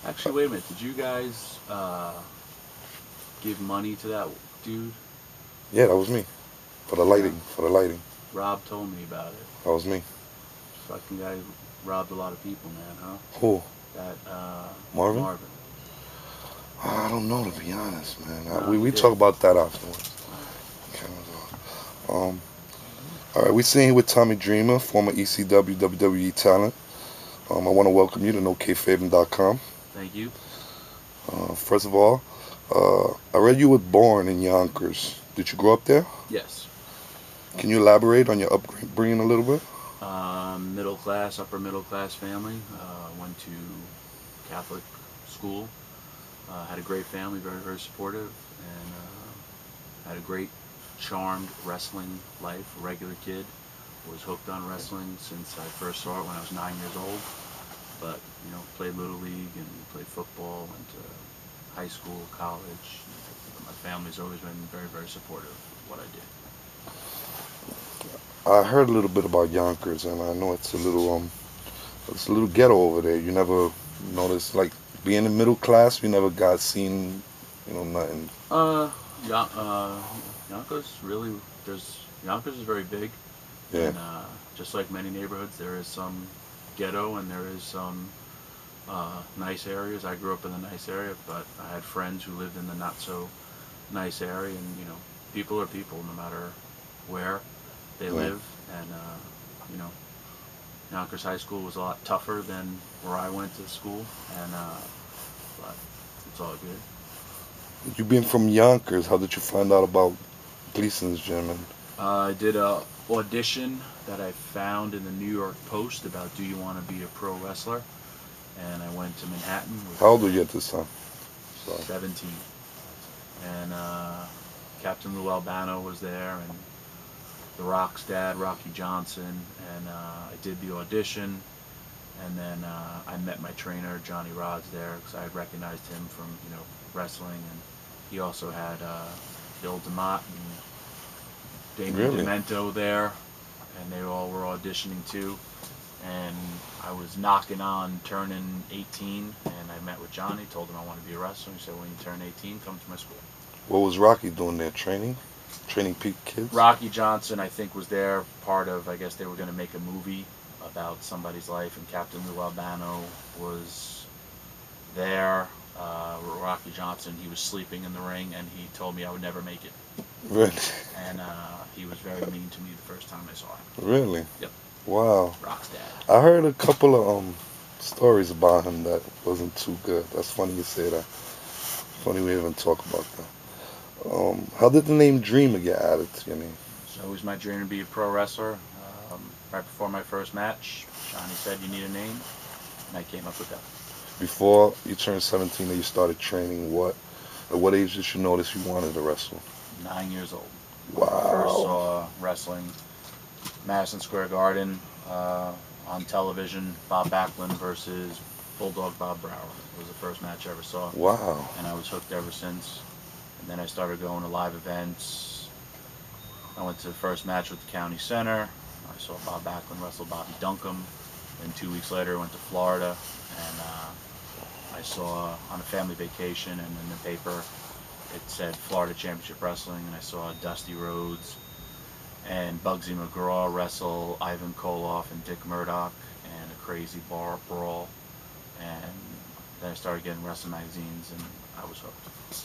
Actually, wait a minute. Did you guys give money to that dude? Yeah, that was me. For the Yeah. lighting, for the lighting. Rob told me about it. That was me. Fucking guy robbed a lot of people, man, huh? Who? That Marvin? Marvin. I don't know, to be honest, man. No, We he we did. talk about that afterwards. All right. Cameras off. All right, we're sitting here with Tommy Dreamer, former ECW WWE talent. I want to welcome you to NoKayFabing.com. Thank you. First of all, I read you were born in Yonkers. Did you grow up there? Yes. Can you elaborate on your upbringing a little bit? Middle class, upper middle class family. Went to Catholic school. Had a great family, very, very supportive, and had a great, charmed wrestling life. A regular kid. Was hooked on wrestling since I first saw it when I was 9 years old. But played little league and played football. Went to high school, college. My family's always been very, very supportive of what I did. I heard a little bit about Yonkers, and I know it's a little ghetto over there. You never noticed, like, being in middle class, you never got seen, nothing. Yeah, Yonkers really. Yonkers is very big, Yeah, and just like many neighborhoods, there is some ghetto and there is some nice areas. I grew up in the nice area, but I had friends who lived in the not so nice area, and people are people no matter where they yeah. live, and you know, Yonkers High School was a lot tougher than where I went to school, and but it's all good. You being from Yonkers, how did you find out about Gleason's gym? And I did a audition that I found in the New York Post about do you want to be a pro wrestler, and I went to Manhattan with how old were you at this time? Sorry. 17, and Captain Lou Albano was there, and The Rock's dad, Rocky Johnson, and I did the audition, and then I met my trainer Johnny Rods there because I had recognized him from wrestling, and he also had Bill DeMott and Damien Really? Demento there, and they all were auditioning too. And I was knocking on turning 18, and I met with Johnny, told him I want to be a wrestler. He said, when you turn 18, come to my school. What was Rocky doing there? Training peak kids? Rocky Johnson, I think, was there part of, I guess they were going to make a movie about somebody's life, and Captain Lou Albano was there. Rocky Johnson, he was sleeping in the ring, and he told me I would never make it. Really? And he was very mean to me the first time I saw him. Really? Yep. Wow. Rock's dad. I heard a couple of stories about him that wasn't too good. That's funny you say that. Funny we even talk about that. How did the name Dreamer get added to your name? So it was my dream to be a pro wrestler. Right before my first match, Johnny said, you need a name, and I came up with that. Before you turned 17 and you started training, at what age did you notice you wanted to wrestle? 9 years old. When I first Wow. saw wrestling, Madison Square Garden, on television, Bob Backlund versus Bulldog Bob Brower was the first match I ever saw, Wow. and I was hooked ever since. And then I started going to live events. I went to the first match with the County Center. I saw Bob Backlund wrestle Bobby Duncombe. Then 2 weeks later, I went to Florida, and I saw on a family vacation, and in the paper it said Florida Championship Wrestling, and I saw Dusty Rhodes and Bugsy McGraw wrestle Ivan Koloff and Dick Murdoch and a crazy bar brawl. And then I started getting wrestling magazines, and I was hooked.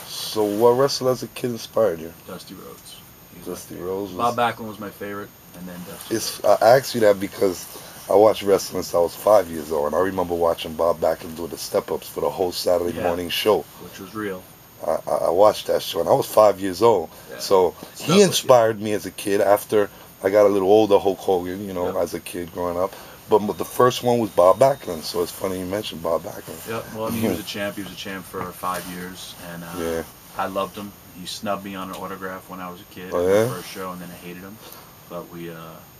So what wrestler as a kid inspired you? Dusty Rhodes. He was my Dusty favorite. Rose Bob was. Backlund was my favorite, and then Dusty It's. Rhodes. I asked you that because I watched wrestling since I was 5 years old, and I remember watching Bob Backlund do the step ups for the whole Saturday Yeah, morning show. which was real. I watched that show, and I was 5 years old. Yeah, So stuck he with you. inspired me as a kid. After I got a little older, Hulk Hogan, Yep. as a kid growing up. But the first one was Bob Backlund, so it's funny you mentioned Bob Backlund. Yep. Well, I mean, he was a champ. He was a champ for 5 years, and Yeah. I loved him. He snubbed me on an autograph when I was a kid Oh at yeah. my first show, and then I hated him. But we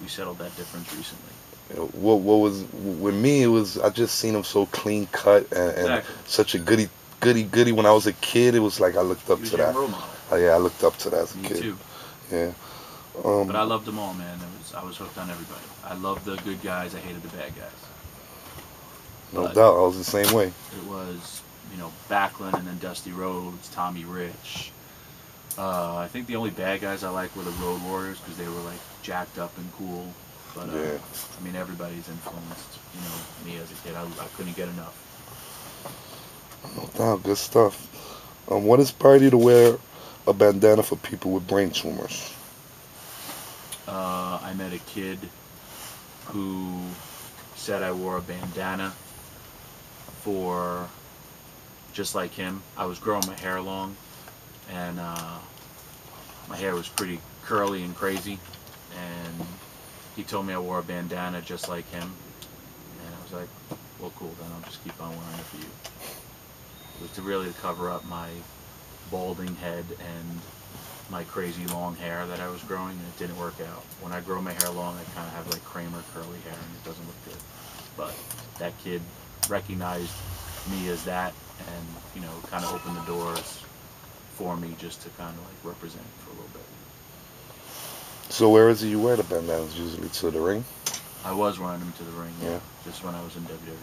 settled that difference recently. What was with me? It was I just seen him so clean cut and Exactly. such a goody. When I was a kid, it was like I looked He up was to your that. role model. Oh, yeah, I looked up to that as a Me kid. too. Yeah. But I loved them all, man. I was hooked on everybody. I loved the good guys. I hated the bad guys. No But doubt, I was the same way. it was, Backlund and then Dusty Rhodes, Tommy Rich. I think the only bad guys I like were the Road Warriors because they were like jacked up and cool. But Yeah. I mean, everybody's influenced. Me as a kid, I couldn't get enough. No doubt, good stuff. What inspired you to wear a bandana for people with brain tumors? I met a kid who said I wore a bandana for just like him. I was growing my hair long, and my hair was pretty curly and crazy, and he told me I wore a bandana just like him, and I was like, well, cool, then I'll just keep on wearing it for you. It was to really cover up my balding head and my crazy long hair that I was growing, and it didn't work out. When I grow my hair long, I kind of have like Kramer curly hair, and it doesn't look good. But that kid recognized me as that, and kind of opened the doors for me just to kind of like represent for a little bit. So where is it you wear the bandanas? Usually to the ring? I was wearing them to the ring, Yeah. just when I was in WWE.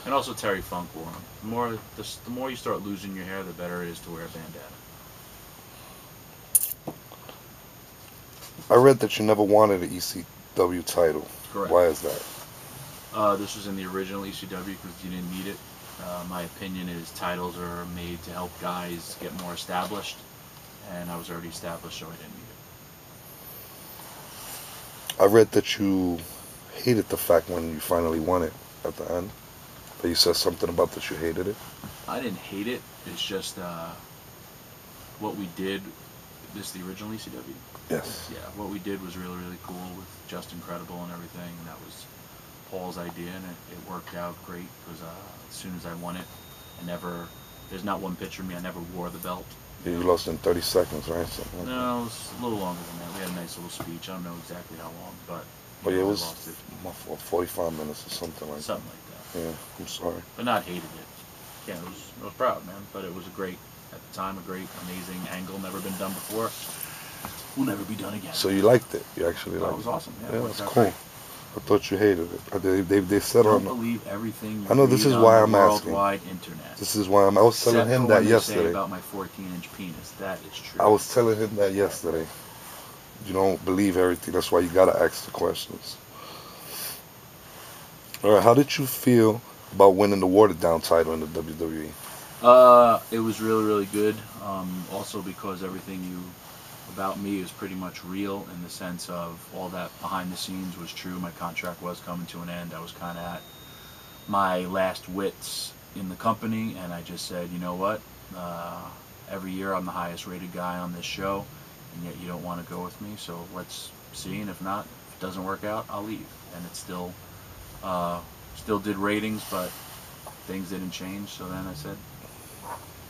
And also Terry Funk wore them. The more you start losing your hair, the better it is to wear a bandana. I read that you never wanted an ECW title. Correct. Why is that? This was in the original ECW because you didn't need it. My opinion is titles are made to help guys get more established, and I was already established, so I didn't need it. I read that you hated the fact when you finally won it at the end. But you said something about that you hated it. I didn't hate it. It's just what we did. This the original ECW. Yes. Yeah, what we did was really, really cool with Just Incredible and everything, and that was Paul's idea, and it worked out great because as soon as I won it, there's not one picture of me, I never wore the belt. Yeah, you lost in 30 seconds, right? Something like No, it was a little longer than that. We had a nice little speech. I don't know exactly how long, but yeah, it I was lost it. 45 minutes or something like Something like that. that. Yeah, I'm sorry. But not hated it. Yeah, I was proud, man. But it was a great, at the time, a great, amazing angle. Never been done before. Will never be done again. So you liked it? You actually liked it? It was awesome. Yeah, Yeah, it that's worked out cool. great. I thought you hated it. They said Don't on. believe everything you I know, this read is on why the I'm asking. worldwide internet. This is why I was telling Except him for that when they say yesterday. about my 14-inch penis. That is true. I was telling him that yesterday. You don't believe everything. That's why you gotta ask the questions. All right. How did you feel about winning the watered down title in the WWE? It was really, really good. Also because everything about me is pretty much real in the sense of all that behind the scenes was true. My contract was coming to an end. I was kind of at my last wits in the company, and I just said, you know what? Every year I'm the highest rated guy on this show, and yet you don't want to go with me, so let's see, and if not, if it doesn't work out, I'll leave. And it still did ratings, but things didn't change, so then I said,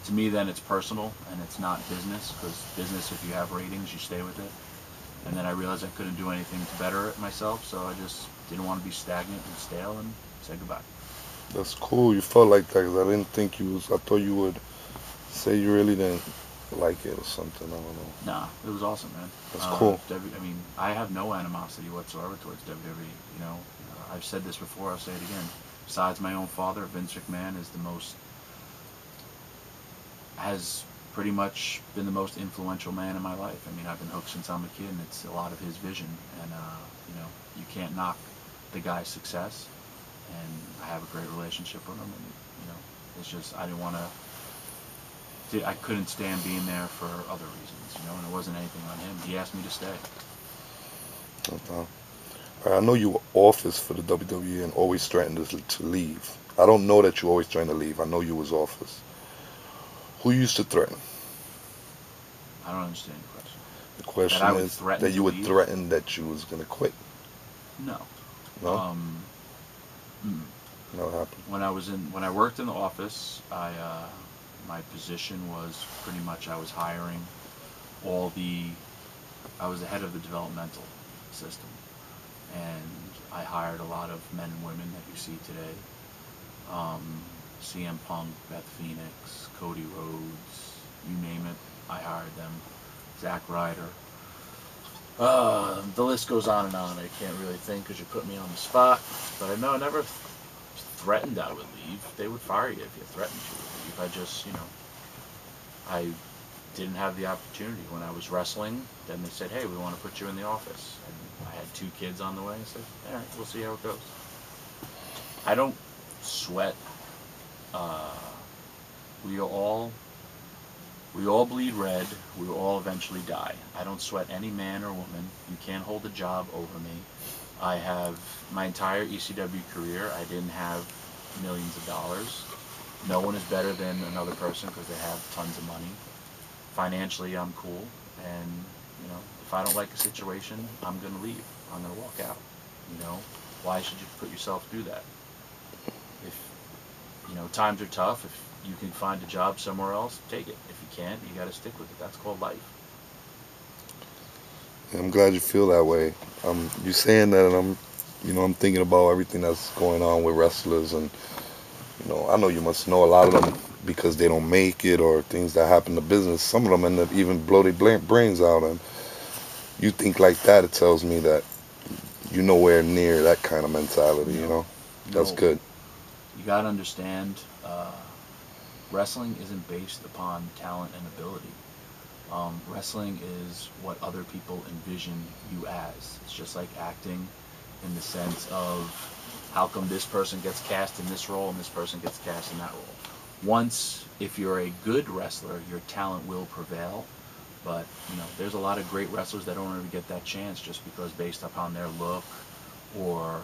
to me then it's personal and it's not business, because business, if you have ratings, you stay with it. And then I realized I couldn't do anything to better it myself, so I just didn't want to be stagnant and stale and said goodbye. That's cool. You felt like that 'cause I didn't think you was. I thought you would say you really didn't like it or something. I don't know. Nah, it was awesome, man. That's cool. I mean, I have no animosity whatsoever towards WWE. I've said this before, I'll say it again. Besides my own father, Vince McMahon has pretty much been the most influential man in my life. I mean, I've been hooked since I'm a kid, and it's a lot of his vision. And you can't knock the guy's success. And I have a great relationship with him. And it's just I didn't want to. I couldn't stand being there for other reasons, and it wasn't anything on him. He asked me to stay. Okay. I know you were office for the WWE and always threatened to leave. I don't know that you always trying to leave. I know you was office. Who you used to threaten? I don't understand the question. The question That I would is threaten that you to would leave? threaten that you was gonna quit. No. No. No, what happened? When I worked in the office, my position was pretty much I was hiring I was the head of the developmental system, and I hired a lot of men and women that you see today. CM Punk, Beth Phoenix, Cody Rhodes, you name it, I hired them. Zack Ryder. The list goes on and on. I can't really think because you put me on the spot. But I never threatened I would leave, they would fire you if you threatened you would leave. I just, I didn't have the opportunity. When I was wrestling, then they said, hey, we want to put you in the office. And I had 2 kids on the way. I said, all right, we'll see how it goes. I don't sweat. Uh, we all bleed red. We will all eventually die. I don't sweat any man or woman. You can't hold a job over me. I have my entire ECW career. I didn't have millions of dollars. No one is better than another person because they have tons of money. Financially, I'm cool. And, if I don't like a situation, I'm going to leave. I'm going to walk out. Why should you put yourself through that? If, times are tough. If you can find a job somewhere else, take it. If you can't, you got to stick with it. That's called life. I'm glad you feel that way. You saying that, and I'm thinking about everything that's going on with wrestlers, and I know you must know a lot of them because they don't make it or things that happen to business. Some of them end up even blow their brains out, and you think like that. It tells me that you're nowhere near that kind of mentality. That's good. You got to understand, wrestling isn't based upon talent and ability. Wrestling is what other people envision you as. It's just like acting in the sense of how come this person gets cast in this role and this person gets cast in that role. Once, if you're a good wrestler, your talent will prevail. But, there's a lot of great wrestlers that don't ever get that chance just because based upon their look or,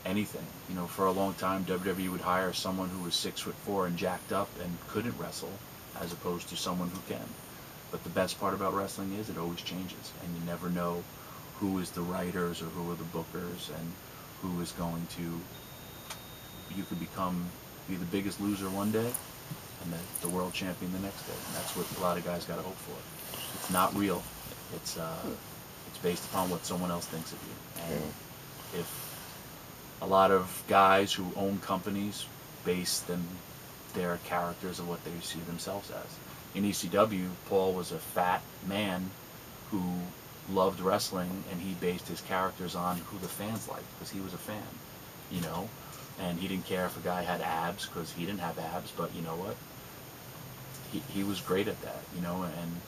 anything. For a long time, WWE would hire someone who was 6'4" and jacked up and couldn't wrestle as opposed to someone who can. But the best part about wrestling is it always changes, and you never know who is the writers or who are the bookers and who is going to. You could be the biggest loser one day, and the world champion the next day. And that's what a lot of guys got to hope for. It's not real. It's based upon what someone else thinks of you. And if a lot of guys who own companies base their characters of what they see themselves as. In ECW, Paul was a fat man who loved wrestling, and he based his characters on who the fans liked because he was a fan, and he didn't care if a guy had abs because he didn't have abs, but you know what? He was great at that, and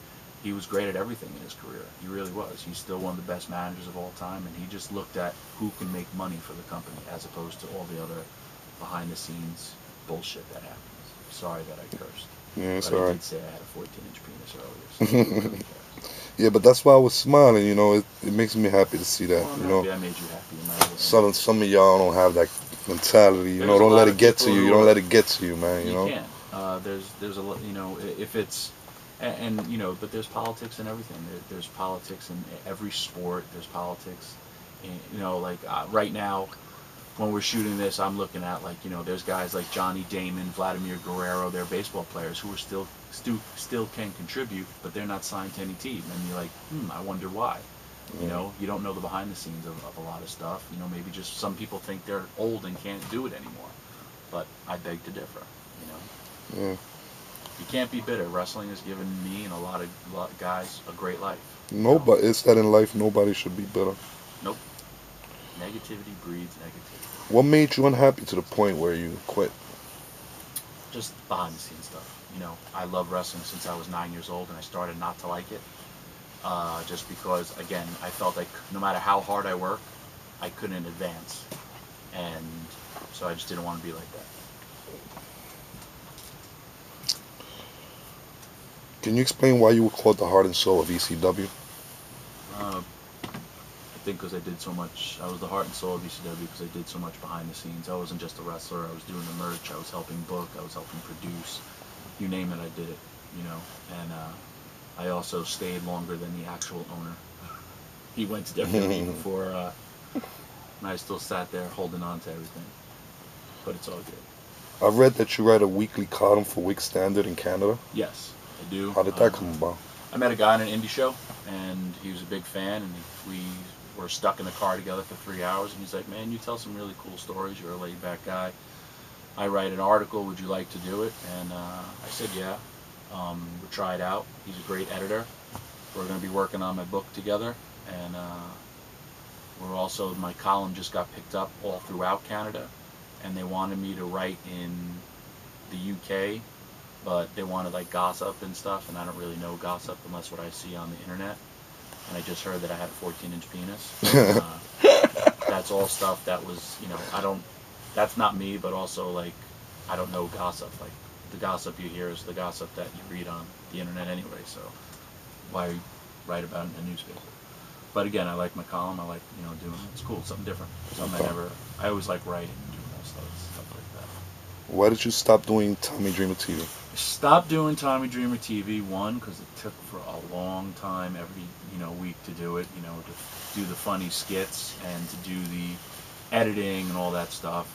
he was great at everything in his career. He really was. He's still one of the best managers of all time, and he just looked at who can make money for the company as opposed to all the other behind-the-scenes bullshit that happens. Sorry that I cursed. Yeah, it's but all I right. did say I had a 14-inch penis earlier. So Yeah, but that's why I was smiling. It makes me happy to see that. well, I'm happy I made you happy. In my Some of y'all don't have that mentality. There's a Don't lot let of it get to people you. You who don't are- let it get to you, man. You can't. There's a lot. If it's and but there's politics in everything. There's politics in every sport. There's politics. Right now, when we're shooting this, I'm looking at there's guys like Johnny Damon, Vladimir Guerrero. They're baseball players who are still can contribute, but they're not signed to any team. And you're like, I wonder why. You don't know the behind the scenes of a lot of stuff. Maybe just some people think they're old and can't do it anymore. But I beg to differ. Yeah. You can't be bitter. Wrestling has given me and a lot of guys a great life. No, but it's that in life nobody should be bitter. Nope. Negativity breeds negativity. What made you unhappy to the point where you quit? Just behind the scenes stuff. I love wrestling since I was 9 years old, and I started not to like it. Just because, again, I felt like no matter how hard I worked, I couldn't advance. And so I just didn't want to be like that. Can you explain why you were called the heart and soul of ECW? I think because I did so much. I was the heart and soul of ECW because I did so much behind the scenes. I wasn't just a wrestler. I was doing the merch. I was helping book. I was helping produce. You name it, I did it. And I also stayed longer than the actual owner. He went to WWE before, and I still sat there holding on to everything. But it's all good. I read that you write a weekly column for Week Standard in Canada. Yes, I do. How did that come about? I met a guy on an indie show, and he was a big fan, and we were stuck in the car together for 3 hours, and he's like, man, you tell some really cool stories. You're a laid-back guy. I write an article. Would you like to do it? And I said, yeah. We'll try it out. He's a great editor. We're going to be working on my book together, and my column just got picked up all throughout Canada. and they wanted me to write in the UK, but they wanted like gossip and stuff, and I don't really know gossip unless what I see on the internet. And I just heard that I had a 14-inch penis. And, that's all stuff that was, I don't. That's not me, but also like I don't know gossip. Like the gossip you hear is the gossip that you read on the internet anyway. So why write about it in a newspaper? But again, I like my column. I like doing it. It's cool. Something different. Something I always like writing and doing that stuff like that. Why did you stop doing Tommy Dreamer TV? Stopped doing Tommy Dreamer TV, one, because it took for a long time every week to do it, to do the funny skits and to do the editing and all that stuff.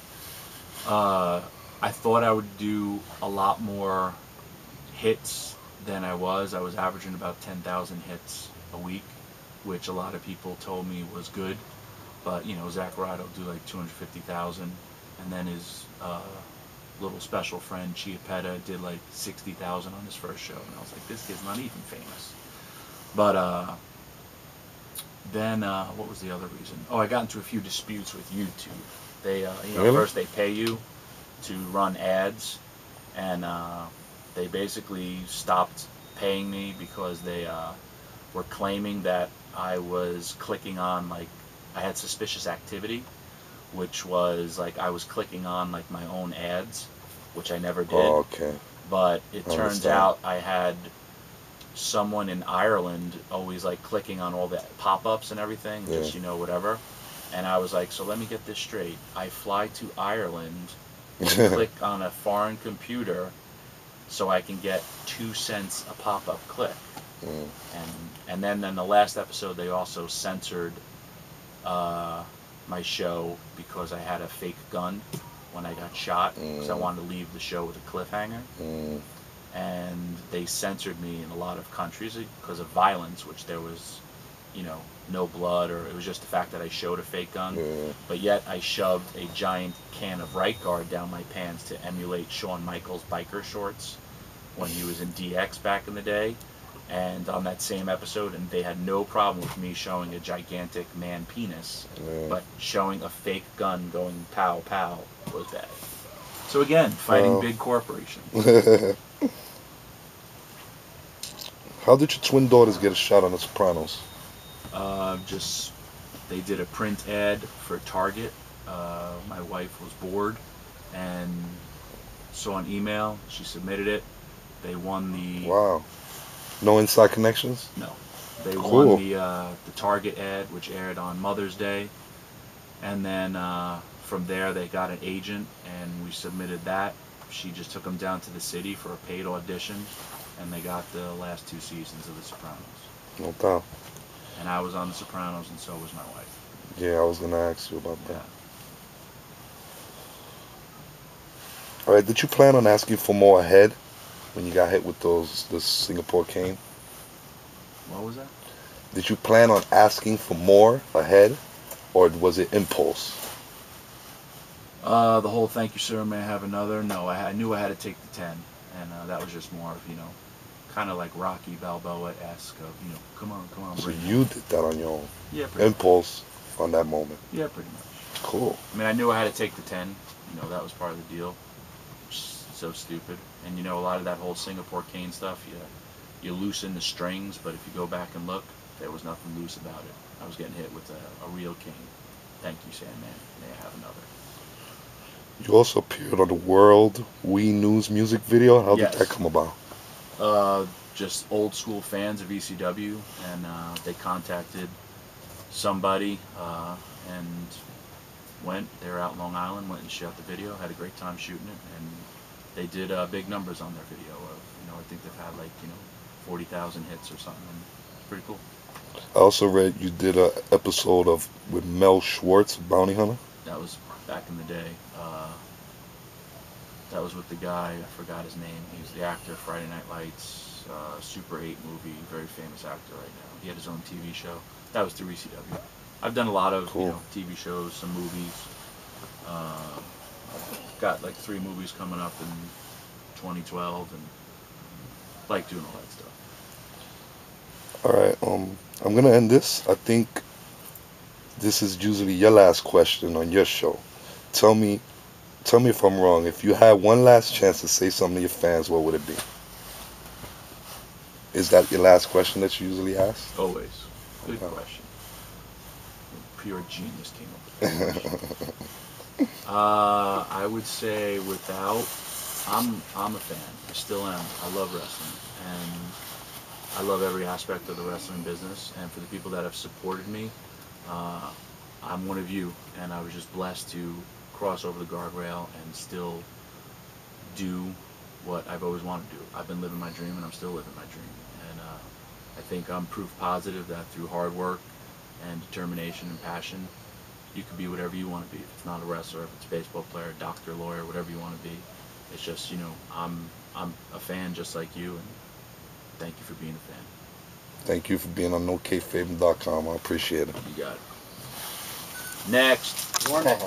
I thought I would do a lot more hits than I was. I was averaging about 10,000 hits a week, which a lot of people told me was good. But Zach Ryder will do like 250,000, and then his little special friend Chiapetta did like 60,000 on his first show, and I was like, this kid's not even famous. But then what was the other reason? Oh, I got into a few disputes with YouTube. They Really? First they pay you to run ads, and they basically stopped paying me because they were claiming that I was clicking on, like, I had suspicious activity, which was like I was clicking on like my own ads, which I never did. Oh, okay. But it turns understand. out I had someone in Ireland always like clicking on all the pop-ups and everything, Yeah. just whatever. And I was like, so let me get this straight. I fly to Ireland and click on a foreign computer so I can get 2 cents a pop-up click. Mm. And then in the last episode they also censored my show because I had a fake gun when I got shot, because I wanted to leave the show with a cliffhanger. And they censored me in a lot of countries because of violence, which there was, no blood, or it was just the fact that I showed a fake gun. Yeah. But yet I shoved a giant can of Right Guard down my pants to emulate Shawn Michaels' biker shorts when he was in DX back in the day. And on that same episode, and they had no problem with me showing a gigantic man penis, Yeah. but showing a fake gun going pow pow was bad. So again, fighting big corporations. How did your twin daughters get a shot on The Sopranos? Just they did a print ad for Target. My wife was bored and saw an email. She submitted it. They won the Wow. No inside connections? no. They Cool. won the Target ad, which aired on Mother's Day, and then from there they got an agent, and we submitted that. She just took them down to the city for a paid audition, and they got the last 2 seasons of The Sopranos. No doubt. And I was on The Sopranos, and so was my wife. Yeah, I was going to ask you about that. Yeah. All right, did you plan on asking for more ahead when you got hit with the Singapore cane? What was that? Did you plan on asking for more ahead, or was it impulse? The whole "thank you, sir, may I have another"? No, I knew I had to take the 10, and that was just more of, kind of like Rocky Balboa-esque of, come on, So bring it. you did that on your own. Yeah, pretty much. Impulse on that moment. Yeah, pretty much. Cool. I mean, I knew I had to take the 10. That was part of the deal. So stupid. And a lot of that whole Singapore cane stuff, you loosen the strings, but if you go back and look, there was nothing loose about it. I was getting hit with a real cane. Thank you, Sandman. May I have another? You also appeared on the World We News music video. How did Yes. that come about? Just old school fans of ECW, and they contacted somebody and went. They were out in Long Island, went and shot the video, had a great time shooting it, and they did big numbers on their video. I think they've had like 40,000 hits or something, and it's pretty cool. I also read you did a episode with Mel Schwartz, Bounty Hunter. That was back in the day. That was with the guy, I forgot his name. He was the actor, Friday Night Lights, Super 8 movie, very famous actor right now. He had his own TV show. That was through ECW. I've done a lot of Cool. TV shows, some movies. Got like 3 movies coming up in 2012, and like doing all that stuff. All right, I'm gonna end this. I think this is usually your last question on your show. Tell me tell me if I'm wrong. If you had one last chance to say something to your fans, what would it be? Is that your last question that you usually ask? Always. Good Okay. question. Pure genius came up with that question. I would say I'm a fan. I still am. I love wrestling, and I love every aspect of the wrestling business. And for the people that have supported me, uh, I'm one of you, and I was just blessed to cross over the guardrail and still do what I've always wanted to do. I've been living my dream, and I'm still living my dream. And I think I'm proof positive that through hard work and determination and passion, you can be whatever you want to be. If it's not a wrestler, if it's a baseball player, doctor, lawyer, whatever you want to be. It's just, I'm a fan just like you, and thank you for being a fan. Thank you for being on NoKayfabe.com. I appreciate it. You got it. Next. Warning.